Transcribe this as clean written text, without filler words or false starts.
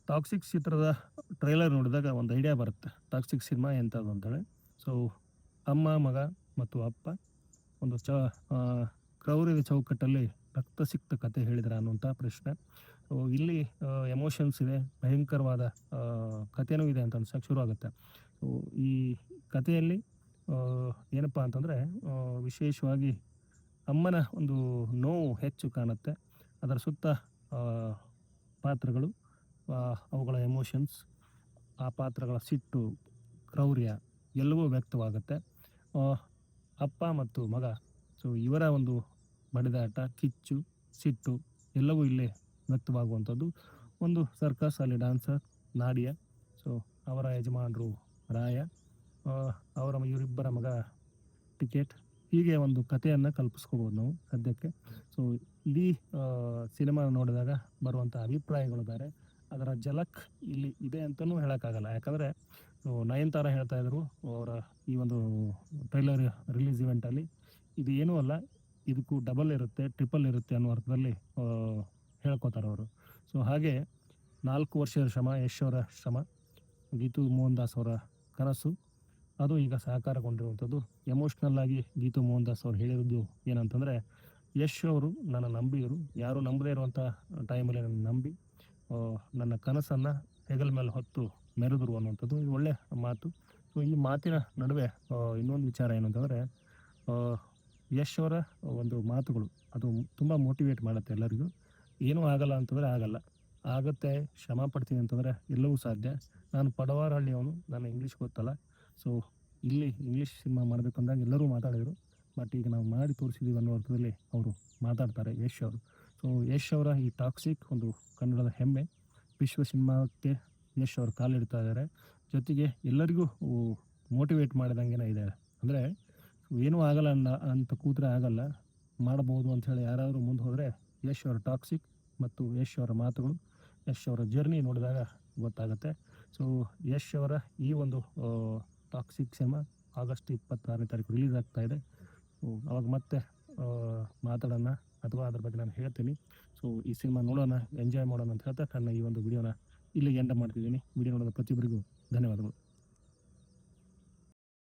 Toxic ಚಿತ್ರದ trailer ನೋಡಿದಾಗ ಒಂದು ಐಡಿಯಾ ಬರುತ್ತೆ. ಟಾಕ್ಸಿಕ್ ಸಿನಿಮಾ ಎಂಥದ್ದು ಅಂತೇಳಿ. ಸೊ, ಅಮ್ಮ, ಮಗ ಮತ್ತು ಅಪ್ಪ ಒಂದು ಆ, ಕ್ರೌರ್ಯದ ಚೌಕಟ್ಟಲ್ಲಿ ರಕ್ತಸಿಕ್ತ ಕಥೆ ಹೇಳಿದ್ರ ಅನ್ನುವಂಥ ಪ್ರಶ್ನೆ. ಸೊ, ಇಲ್ಲಿ ಎಮೋಷನ್ಸ್ ಇದೆ, ಭಯಂಕರವಾದ ಕಥೆನೂ ಇದೆ ಅಂತ ಅನ್ಸಕ್ಕೆ ಶುರು ಆಗುತ್ತೆ. ಸೊ, ಈ ಕಥೆಯಲ್ಲಿ ಏನಪ್ಪ ಅಂತಂದರೆ, ವಿಶೇಷವಾಗಿ ಅಮ್ಮನ ಒಂದು ನೋವು ಹೆಚ್ಚು ಕಾಣುತ್ತೆ. ಅದರ ಸುತ್ತ ಆ, ಪಾತ್ರಗಳು, ಅವುಗಳ ಎಮೋಷನ್ಸ್, ಆ ಪಾತ್ರಗಳ ಸಿಟ್ಟು, ಕ್ರೌರ್ಯ ಎಲ್ಲವೂ ವ್ಯಕ್ತವಾಗುತ್ತೆ. ಆ, ಅಪ್ಪ ಮತ್ತು ಮಗ, ಸೊ ಇವರ ಒಂದು ಬಡಿದಾಟ, ಕಿಚ್ಚು, ಸಿಟ್ಟು ಎಲ್ಲವೂ ಇಲ್ಲೇ ವ್ಯಕ್ತವಾಗುವಂಥದ್ದು. ಒಂದು ಸರ್ಕಸ್ ಅಲ್ಲಿ ಡಾನ್ಸರ್ ನಾಡಿಯ, ಸೊ ಅವರ ಯಜಮಾನರು ರಾಯ, ಇವರಿಬ್ಬರ ಮಗ ಟಿಕೆಟ್, ಹೀಗೆ ಒಂದು ಕಥೆಯನ್ನು ಕಲ್ಪಿಸ್ಕೋಬೋದು ನಾವು ಸದ್ಯಕ್ಕೆ. ಸೊ ಇಡೀ ಸಿನಿಮಾ ನೋಡಿದಾಗ ಬರುವಂಥ ಅಭಿಪ್ರಾಯಗಳು ಬೇರೆ, ಅದರ ಝಲಕ್ ಇಲ್ಲಿ ಇದೆ ಅಂತಲೂ ಹೇಳೋಕ್ಕಾಗಲ್ಲ. ಯಾಕಂದರೆ ನಯನತಾರ ಹೇಳ್ತಾ ಇದ್ರು ಅವರ ಈ ಒಂದು ಟ್ರೈಲರ್ ರಿಲೀಸ್ ಇವೆಂಟಲ್ಲಿ, ಇದು ಏನೂ ಅಲ್ಲ, ಇದಕ್ಕೂ ಡಬಲ್ ಇರುತ್ತೆ, ಟ್ರಿಪಲ್ ಇರುತ್ತೆ ಅನ್ನೋ ಅರ್ಥದಲ್ಲಿ ಹೇಳ್ಕೊತಾರೆ ಅವರು. ಸೊ ಹಾಗೆ 4 ವರ್ಷದ ಶ್ರಮ, ಯಶ್ ಅವರ ಶ್ರಮ, ಗೀತು ಮೋಹನ್ ದಾಸ್ ಅವರ ಕನಸು, ಅದು ಈಗ ಸಾಕಾರಗೊಂಡಿರುವಂಥದ್ದು. ಎಮೋಷ್ನಲ್ ಆಗಿ ಗೀತು ಮೋಹನ್ ದಾಸ್ ಅವ್ರು ಹೇಳಿರೋದು ಏನಂತಂದರೆ, ಯಶ್ ಅವರು ನನ್ನ ನಂಬಿದರು, ಯಾರು ನಂಬದೇ ಇರುವಂಥ ಟೈಮಲ್ಲಿ ನನ್ನ ನಂಬಿ ನನ್ನ ಕನಸನ್ನು ಹೆಗಲ ಮೇಲೆ ಹೊತ್ತು ಮೆರೆದರು ಅನ್ನುವಂಥದ್ದು. ಇದು ಒಳ್ಳೆಯ ಮಾತು. ಸೊ ಈ ಮಾತಿನ ನಡುವೆ ಇನ್ನೊಂದು ವಿಚಾರ ಏನಂತಂದರೆ, ಯಶ್ ಅವರ ಒಂದು ಮಾತುಗಳು ಅದು ತುಂಬ ಮೋಟಿವೇಟ್ ಮಾಡುತ್ತೆ ಎಲ್ಲರಿಗೂ. ಏನೂ ಆಗಲ್ಲ ಅಂತಂದರೆ ಆಗಲ್ಲ, ಆಗುತ್ತೆ, ಶ್ರಮ ಪಡ್ತೀನಿ ಅಂತಂದರೆ ಎಲ್ಲವೂ ಸಾಧ್ಯ. ನಾನು ಪಡವಾರಹಳ್ಳಿಯವನು, ನಾನು ಇಂಗ್ಲೀಷ್ ಗೊತ್ತಲ್ಲ, ಸೊ ಇಲ್ಲಿ ಇಂಗ್ಲೀಷ್ ಸಿನಿಮಾ ಮಾಡಬೇಕು ಅಂದಾಗ ಎಲ್ಲರೂ ಮಾತಾಡಿದರು, ಬಟ್ ಈಗ ನಾವು ಮಾಡಿ ತೋರಿಸಿದ್ದೀವಿ ಅನ್ನೋ ಅರ್ಥದಲ್ಲಿ ಅವರು ಮಾತಾಡ್ತಾರೆ ಯಶ್ ಅವರು. ಸೊ ಯಶ್ ಅವರ ಈ ಟಾಕ್ಸಿಕ್ ಒಂದು ಕನ್ನಡದ ಹೆಮ್ಮೆ, ವಿಶ್ವ ಸಿನಿಮಾಕ್ಕೆ ಯಶ್ ಅವರು ಕಾಲಿಡ್ತಾ ಇದ್ದಾರೆ. ಜೊತೆಗೆ ಎಲ್ಲರಿಗೂ ಮೋಟಿವೇಟ್ ಮಾಡಿದಂಗೆ ಇದೆ. ಅಂದರೆ ಏನೂ ಆಗಲ್ಲ ಅಂತ ಕೂತ್ರೆ ಆಗಲ್ಲ, ಮಾಡ್ಬೋದು ಅಂಥೇಳಿ ಯಾರಾದರೂ ಮುಂದೆ ಹೋದರೆ ಯಶ್ ಅವರ ಟಾಕ್ಸಿಕ್ ಮತ್ತು ಯಶ್ ಅವರ ಮಾತುಗಳು, ಯಶ್ ಅವರ ಜರ್ನಿ ನೋಡಿದಾಗ ಗೊತ್ತಾಗುತ್ತೆ. ಸೊ ಯಶ್ ಅವರ ಈ ಒಂದು ಟಾಕ್ಸಿಕ್ ಸಿನಿಮಾ ಆಗಸ್ಟ್ 26ನೇ ತಾರೀಕು ರಿಲೀಸ್ ಆಗ್ತಾ ಇದೆ. ಅವಾಗ ಮತ್ತೆ ಮಾತಾಡೋಣ, ಅಥವಾ ಅದ್ರ ಬಗ್ಗೆ ನಾನು ಹೇಳ್ತೀನಿ. ಸೊ ಈ ಸಿನಿಮಾ ನೋಡೋಣ, ಎಂಜಾಯ್ ಮಾಡೋಣ ಅಂತ ಹೇಳ್ತಾ ನನ್ನ ಈ ಒಂದು ವಿಡಿಯೋನ ಇಲ್ಲಿಗೆ ಎಂಡ್ ಮಾಡ್ತಿದ್ದೀನಿ. ವಿಡಿಯೋ ನೋಡೋದ ಪ್ರತಿಯೊಬ್ಬರಿಗೂ ಧನ್ಯವಾದಗಳು.